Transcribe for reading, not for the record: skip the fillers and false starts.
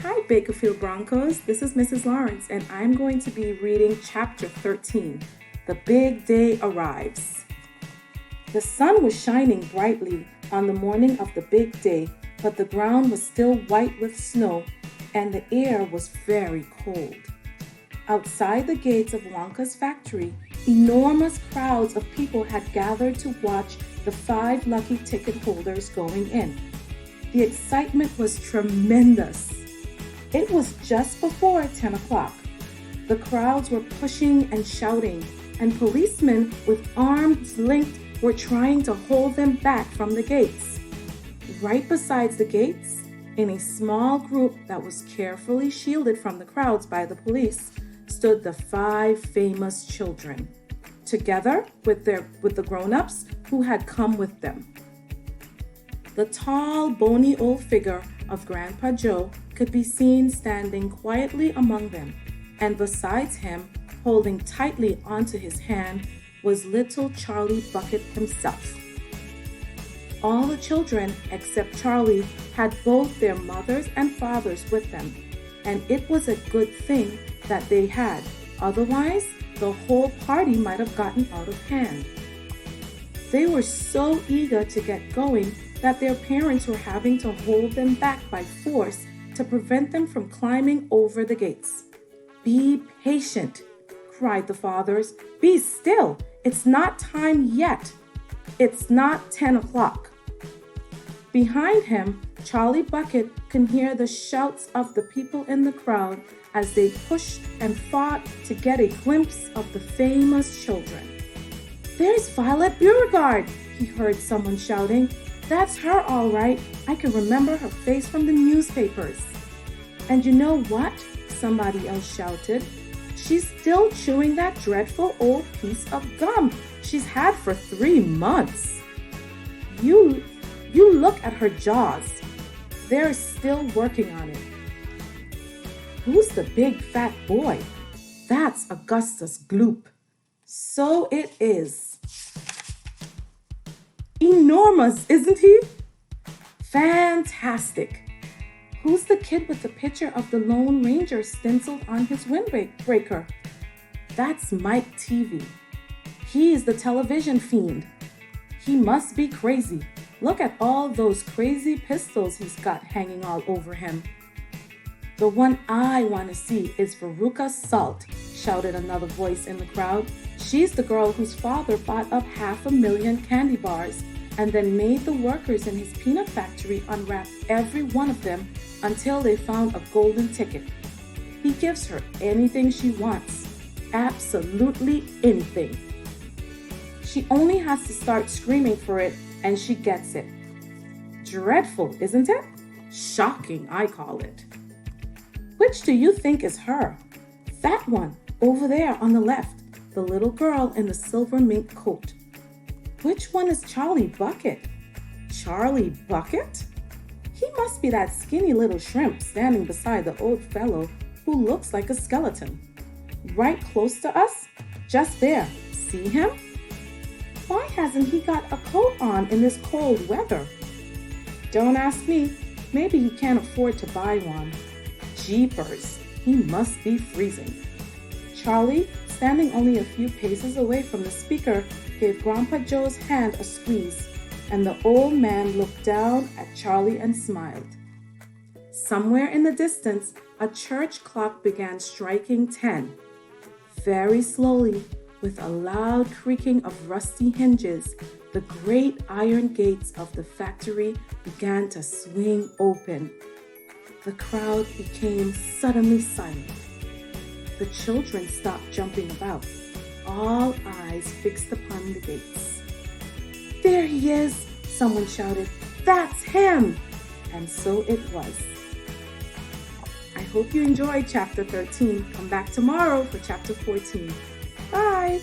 Hi, Bakerfield Broncos. This is Mrs. Lawrence, and I'm going to be reading Chapter 13, The Big Day Arrives. The sun was shining brightly on the morning of the big day, but the ground was still white with snow, and the air was very cold. Outside the gates of Wonka's factory, enormous crowds of people had gathered to watch the 5 lucky ticket holders going in. The excitement was tremendous. It was just before 10 o'clock. The crowds were pushing and shouting, and policemen with arms linked were trying to hold them back from the gates. Right beside the gates, in a small group that was carefully shielded from the crowds by the police, stood the 5 famous children, together with the grown-ups who had come with them. The tall, bony old figure of Grandpa Joe could be seen standing quietly among them, and besides him, holding tightly onto his hand, was little Charlie Bucket himself. All the children, except Charlie, had both their mothers and fathers with them, and it was a good thing that they had, otherwise the whole party might have gotten out of hand. They were so eager to get going that their parents were having to hold them back by force to prevent them from climbing over the gates. "Be patient," cried the fathers. "Be still. It's not time yet. It's not 10 o'clock. Behind him, Charlie Bucket could hear the shouts of the people in the crowd as they pushed and fought to get a glimpse of the famous children. "There's Violet Beauregard," he heard someone shouting. "That's her all right. I can remember her face from the newspapers." "And you know what?" somebody else shouted. "She's still chewing that dreadful old piece of gum she's had for 3 months. You look at her jaws. They're still working on it." "Who's the big fat boy?" "That's Augustus Gloop." "So it is." "Enormous, isn't he?" "Fantastic." "Who's the kid with the picture of the Lone Ranger stenciled on his windbreaker?" "That's Mike TV. He's the television fiend. He must be crazy. Look at all those crazy pistols he's got hanging all over him." "The one I want to see is Veruca Salt," shouted another voice in the crowd. "She's the girl whose father bought up 500,000 candy bars and then made the workers in his peanut factory unwrap every one of them until they found a golden ticket. He gives her anything she wants, absolutely anything. She only has to start screaming for it and she gets it. Dreadful, isn't it? Shocking, I call it." "Which do you think is her?" "That one, over there on the left, the little girl in the silver mink coat." "Which one is Charlie Bucket?" "Charlie Bucket? He must be that skinny little shrimp standing beside the old fellow who looks like a skeleton. Right close to us, just there. See him? Why hasn't he got a coat on in this cold weather?" "Don't ask me. Maybe he can't afford to buy one. Jeepers, he must be freezing." Charlie, standing only a few paces away from the speaker, gave Grandpa Joe's hand a squeeze, and the old man looked down at Charlie and smiled. Somewhere in the distance, a church clock began striking 10. Very slowly, with a loud creaking of rusty hinges, the great iron gates of the factory began to swing open. The crowd became suddenly silent. The children stopped jumping about, all eyes fixed upon the gates. "There he is!" someone shouted. "That's him!" And so it was. I hope you enjoyed Chapter 13. Come back tomorrow for Chapter 14. Bye!